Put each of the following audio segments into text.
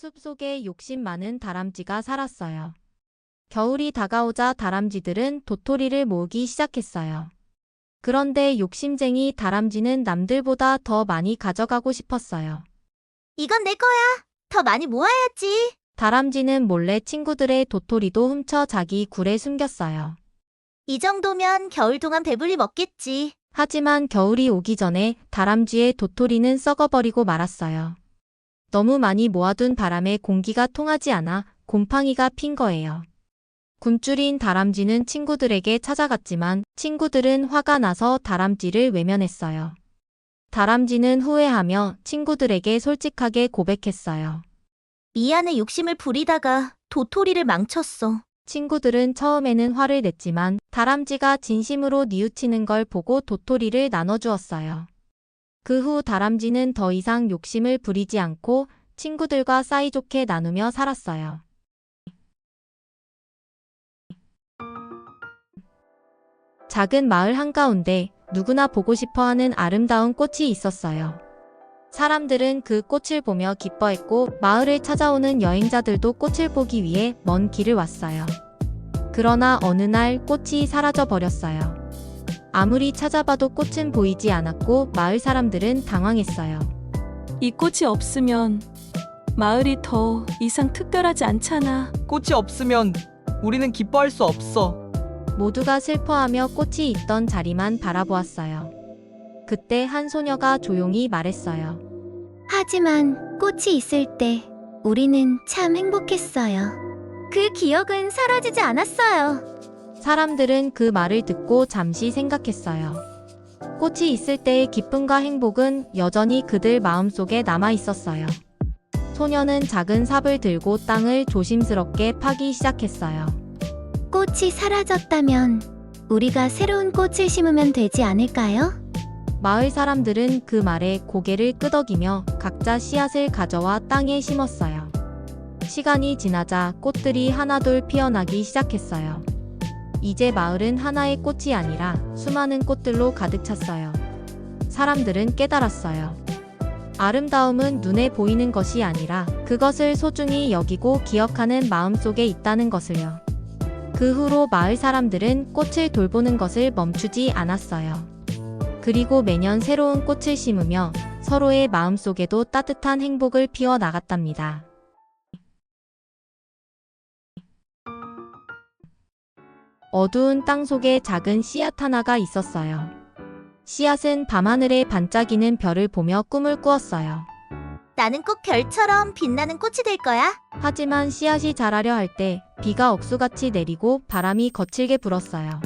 숲속에 욕심 많은 다람쥐가 살았어요. 겨울이 다가오자 다람쥐들은 도토리를 모으기 시작했어요. 그런데 욕심쟁이 다람쥐는 남들보다 더 많이 가져가고 싶었어요. 이건 내 거야. 더 많이 모아야지. 다람쥐는 몰래 친구들의 도토리도 훔쳐 자기 굴에 숨겼어요. 이 정도면 겨울 동안 배불리 먹겠지. 하지만 겨울이 오기 전에 다람쥐의 도토리는 썩어버리고 말았어요. 너무 많이 모아둔 바람에 공기가 통하지 않아 곰팡이가 핀 거예요. 굶주린 다람쥐는 친구들에게 찾아갔지만 친구들은 화가 나서 다람쥐를 외면했어요. 다람쥐는 후회하며 친구들에게 솔직하게 고백했어요. 미안해 욕심을 부리다가 도토리를 망쳤어. 친구들은 처음에는 화를 냈지만 다람쥐가 진심으로 뉘우치는 걸 보고 도토리를 나눠주었어요. 그 후 다람쥐는 더 이상 욕심을 부리지 않고 친구들과 사이좋게 나누며 살았어요. 작은 마을 한가운데 누구나 보고 싶어하는 아름다운 꽃이 있었어요. 사람들은 그 꽃을 보며 기뻐했고 마을을 찾아오는 여행자들도 꽃을 보기 위해 먼 길을 왔어요. 그러나 어느 날 꽃이 사라져 버렸어요. 아무리 찾아봐도 꽃은 보이지 않았고 마을 사람들은 당황했어요. 이 꽃이 없으면 마을이 더 이상 특별하지 않잖아. 꽃이 없으면 우리는 기뻐할 수 없어. 모두가 슬퍼하며 꽃이 있던 자리만 바라보았어요. 그때 한 소녀가 조용히 말했어요. 하지만 꽃이 있을 때 우리는 참 행복했어요. 그 기억은 사라지지 않았어요. 사람들은 그 말을 듣고 잠시 생각했어요. 꽃이 있을 때의 기쁨과 행복은 여전히 그들 마음속에 남아 있었어요. 소녀는 작은 삽을 들고 땅을 조심스럽게 파기 시작했어요. 꽃이 사라졌다면 우리가 새로운 꽃을 심으면 되지 않을까요? 마을 사람들은 그 말에 고개를 끄덕이며 각자 씨앗을 가져와 땅에 심었어요. 시간이 지나자 꽃들이 하나둘 피어나기 시작했어요. 이제 마을은 하나의 꽃이 아니라 수많은 꽃들로 가득 찼어요. 사람들은 깨달았어요. 아름다움은 눈에 보이는 것이 아니라 그것을 소중히 여기고 기억하는 마음속에 있다는 것을요. 그 후로 마을 사람들은 꽃을 돌보는 것을 멈추지 않았어요. 그리고 매년 새로운 꽃을 심으며 서로의 마음속에도 따뜻한 행복을 피워 나갔답니다. 어두운 땅 속에 작은 씨앗 하나가 있었어요. 씨앗은 밤하늘에 반짝이는 별을 보며 꿈을 꾸었어요. 나는 꼭 별처럼 빛나는 꽃이 될 거야. 하지만 씨앗이 자라려 할 때 비가 억수같이 내리고 바람이 거칠게 불었어요.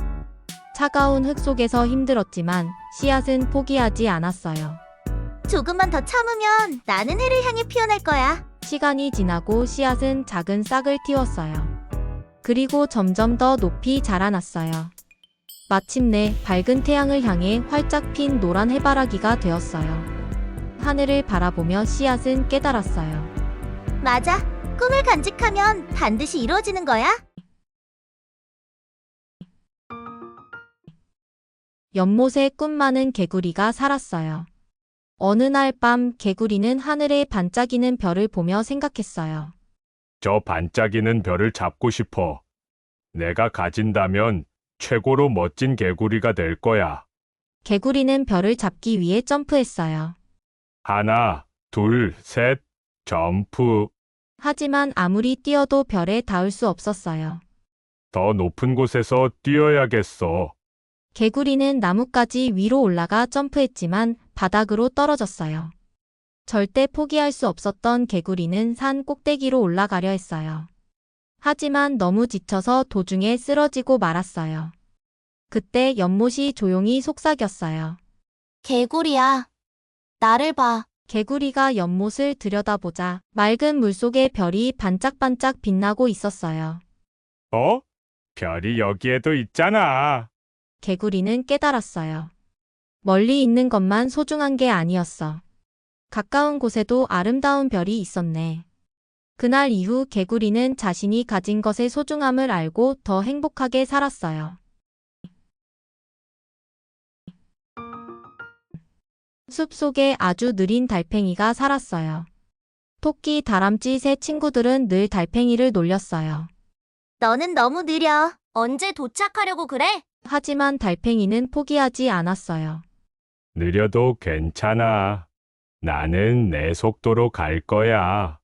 차가운 흙 속에서 힘들었지만 씨앗은 포기하지 않았어요. 조금만 더 참으면 나는 해를 향해 피어날 거야. 시간이 지나고 씨앗은 작은 싹을 틔웠어요. 그리고 점점 더 높이 자라났어요. 마침내 밝은 태양을 향해 활짝 핀 노란 해바라기가 되었어요. 하늘을 바라보며 씨앗은 깨달았어요. 맞아. 꿈을 간직하면 반드시 이루어지는 거야. 연못에 꿈 많은 개구리가 살았어요. 어느 날 밤 개구리는 하늘에 반짝이는 별을 보며 생각했어요. 저 반짝이는 별을 잡고 싶어. 내가 가진다면 최고로 멋진 개구리가 될 거야. 개구리는 별을 잡기 위해 점프했어요. 하나, 둘, 셋, 점프. 하지만 아무리 뛰어도 별에 닿을 수 없었어요. 더 높은 곳에서 뛰어야겠어. 개구리는 나뭇가지 위로 올라가 점프했지만 바닥으로 떨어졌어요. 절대 포기할 수 없었던 개구리는 산 꼭대기로 올라가려 했어요. 하지만 너무 지쳐서 도중에 쓰러지고 말았어요. 그때 연못이 조용히 속삭였어요. 개구리야, 나를 봐. 개구리가 연못을 들여다보자 맑은 물속에 별이 반짝반짝 빛나고 있었어요. 어? 별이 여기에도 있잖아. 개구리는 깨달았어요. 멀리 있는 것만 소중한 게 아니었어. 가까운 곳에도 아름다운 별이 있었네. 그날 이후 개구리는 자신이 가진 것의 소중함을 알고 더 행복하게 살았어요. 숲속에 아주 느린 달팽이가 살았어요. 토끼, 다람쥐 세 친구들은 늘 달팽이를 놀렸어요. 너는 너무 느려. 언제 도착하려고 그래? 하지만 달팽이는 포기하지 않았어요. 느려도 괜찮아. 나는 내 속도로 갈 거야.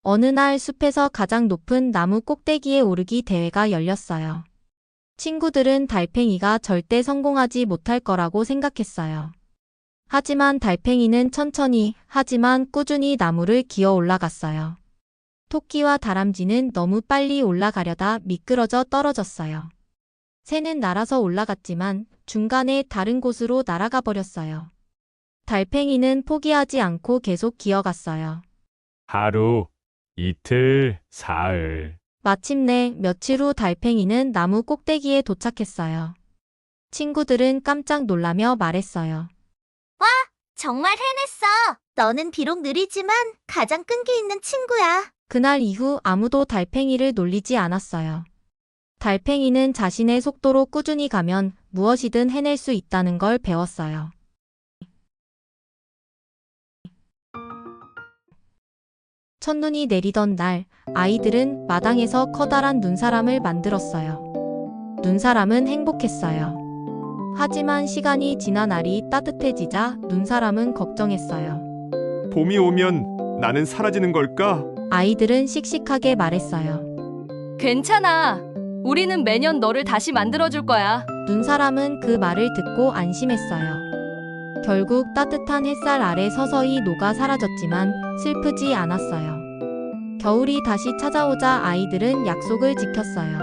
어느 날 숲에서 가장 높은 나무 꼭대기에 오르기 대회가 열렸어요. 친구들은 달팽이가 절대 성공하지 못할 거라고 생각했어요. 하지만 달팽이는 천천히, 하지만 꾸준히 나무를 기어 올라갔어요. 토끼와 다람쥐는 너무 빨리 올라가려다 미끄러져 떨어졌어요. 새는 날아서 올라갔지만 중간에 다른 곳으로 날아가 버렸어요. 달팽이는 포기하지 않고 계속 기어갔어요. 하루, 이틀, 사흘. 마침내 며칠 후 달팽이는 나무 꼭대기에 도착했어요. 친구들은 깜짝 놀라며 말했어요. 정말 해냈어. 너는 비록 느리지만 가장 끈기 있는 친구야. 그날 이후 아무도 달팽이를 놀리지 않았어요. 달팽이는 자신의 속도로 꾸준히 가면 무엇이든 해낼 수 있다는 걸 배웠어요. 첫눈이 내리던 날, 아이들은 마당에서 커다란 눈사람을 만들었어요. 눈사람은 행복했어요. 하지만 시간이 지나 날이 따뜻해지자 눈사람은 걱정했어요. 봄이 오면 나는 사라지는 걸까? 아이들은 씩씩하게 말했어요. 괜찮아. 우리는 매년 너를 다시 만들어줄 거야. 눈사람은 그 말을 듣고 안심했어요. 결국 따뜻한 햇살 아래 서서히 녹아 사라졌지만 슬프지 않았어요. 겨울이 다시 찾아오자 아이들은 약속을 지켰어요.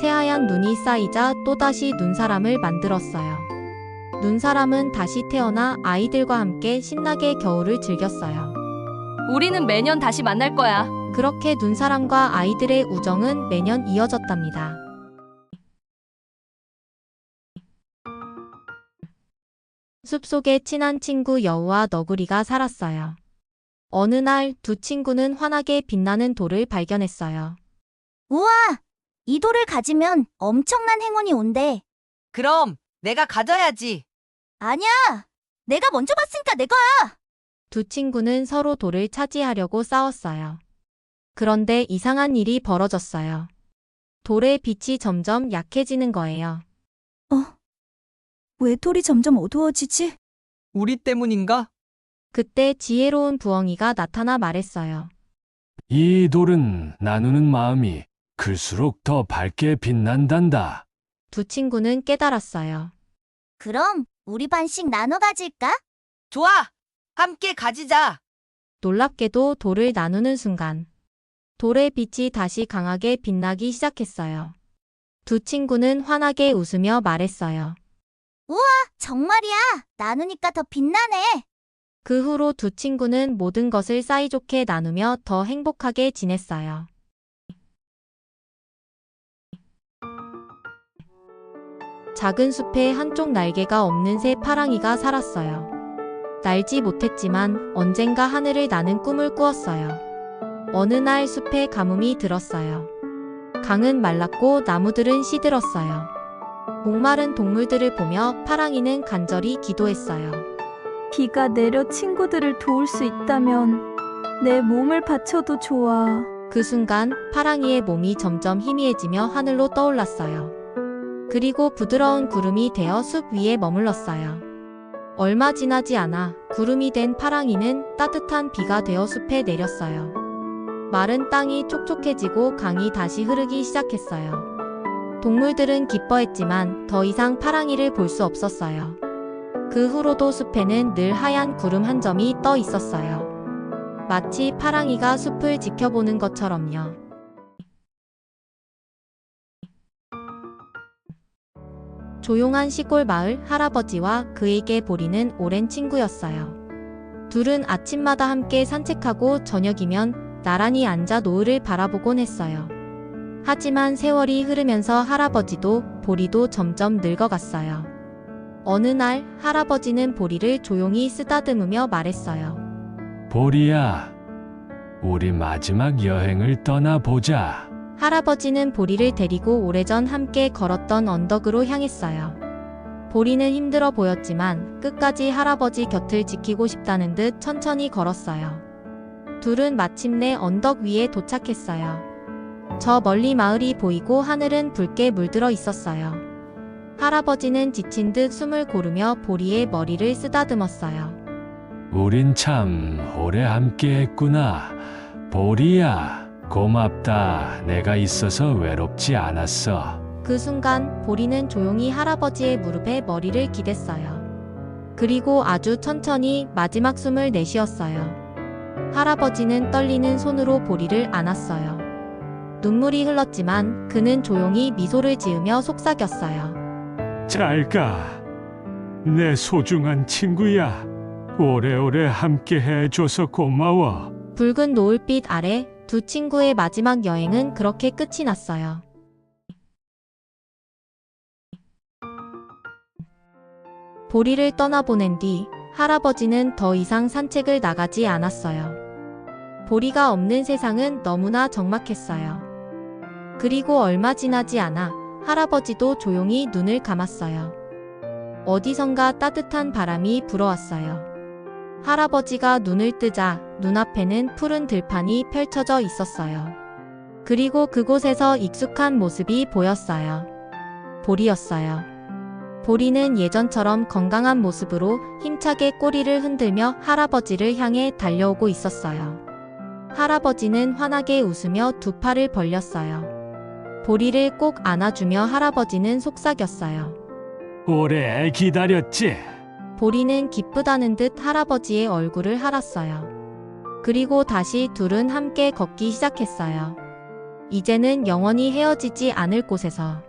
새하얀 눈이 쌓이자 또다시 눈사람을 만들었어요. 눈사람은 다시 태어나 아이들과 함께 신나게 겨울을 즐겼어요. 우리는 매년 다시 만날 거야. 그렇게 눈사람과 아이들의 우정은 매년 이어졌답니다. 숲속에 친한 친구 여우와 너구리가 살았어요. 어느 날 두 친구는 환하게 빛나는 돌을 발견했어요. 우와! 이 돌을 가지면 엄청난 행운이 온대. 그럼 내가 가져야지. 아니야! 내가 먼저 봤으니까 내 거야! 두 친구는 서로 돌을 차지하려고 싸웠어요. 그런데 이상한 일이 벌어졌어요. 돌의 빛이 점점 약해지는 거예요. 왜 돌이 점점 어두워지지? 우리 때문인가? 그때 지혜로운 부엉이가 나타나 말했어요. 이 돌은 나누는 마음이 클수록 더 밝게 빛난단다. 두 친구는 깨달았어요. 그럼 우리 반씩 나눠 가질까? 좋아. 함께 가지자. 놀랍게도 돌을 나누는 순간 돌의 빛이 다시 강하게 빛나기 시작했어요. 두 친구는 환하게 웃으며 말했어요. 정말이야! 나누니까 더 빛나네! 그 후로 두 친구는 모든 것을 사이좋게 나누며 더 행복하게 지냈어요. 작은 숲에 한쪽 날개가 없는 새 파랑이가 살았어요. 날지 못했지만 언젠가 하늘을 나는 꿈을 꾸었어요. 어느 날 숲에 가뭄이 들었어요. 강은 말랐고 나무들은 시들었어요. 목마른 동물들을 보며 파랑이는 간절히 기도했어요. 비가 내려 친구들을 도울 수 있다면 내 몸을 바쳐도 좋아. 그 순간 파랑이의 몸이 점점 희미해지며 하늘로 떠올랐어요. 그리고 부드러운 구름이 되어 숲 위에 머물렀어요. 얼마 지나지 않아 구름이 된 파랑이는 따뜻한 비가 되어 숲에 내렸어요. 마른 땅이 촉촉해지고 강이 다시 흐르기 시작했어요. 동물들은 기뻐했지만 더 이상 파랑이를 볼 수 없었어요. 그 후로도 숲에는 늘 하얀 구름 한 점이 떠 있었어요. 마치 파랑이가 숲을 지켜보는 것처럼요. 조용한 시골 마을 할아버지와 그에게 보리는 오랜 친구였어요. 둘은 아침마다 함께 산책하고 저녁이면 나란히 앉아 노을을 바라보곤 했어요. 하지만 세월이 흐르면서 할아버지도 보리도 점점 늙어갔어요. 어느 날 할아버지는 보리를 조용히 쓰다듬으며 말했어요. 보리야, 우리 마지막 여행을 떠나보자. 할아버지는 보리를 데리고 오래전 함께 걸었던 언덕으로 향했어요. 보리는 힘들어 보였지만 끝까지 할아버지 곁을 지키고 싶다는 듯 천천히 걸었어요. 둘은 마침내 언덕 위에 도착했어요. 저 멀리 마을이 보이고 하늘은 붉게 물들어 있었어요. 할아버지는 지친 듯 숨을 고르며 보리의 머리를 쓰다듬었어요. 우린 참 오래 함께 했구나. 보리야, 고맙다. 내가 있어서 외롭지 않았어. 그 순간 보리는 조용히 할아버지의 무릎에 머리를 기댔어요. 그리고 아주 천천히 마지막 숨을 내쉬었어요. 할아버지는 떨리는 손으로 보리를 안았어요. 눈물이 흘렀지만 그는 조용히 미소를 지으며 속삭였어요. 잘 가. 내 소중한 친구야. 오래오래 함께 해줘서 고마워. 붉은 노을빛 아래 두 친구의 마지막 여행은 그렇게 끝이 났어요. 보리를 떠나보낸 뒤 할아버지는 더 이상 산책을 나가지 않았어요. 보리가 없는 세상은 너무나 적막했어요. 그리고 얼마 지나지 않아 할아버지도 조용히 눈을 감았어요. 어디선가 따뜻한 바람이 불어왔어요. 할아버지가 눈을 뜨자 눈앞에는 푸른 들판이 펼쳐져 있었어요. 그리고 그곳에서 익숙한 모습이 보였어요. 보리였어요. 보리는 예전처럼 건강한 모습으로 힘차게 꼬리를 흔들며 할아버지를 향해 달려오고 있었어요. 할아버지는 환하게 웃으며 두 팔을 벌렸어요. 보리를 꼭 안아주며 할아버지는 속삭였어요. 오래 기다렸지? 보리는 기쁘다는 듯 할아버지의 얼굴을 할았어요. 그리고 다시 둘은 함께 걷기 시작했어요. 이제는 영원히 헤어지지 않을 곳에서.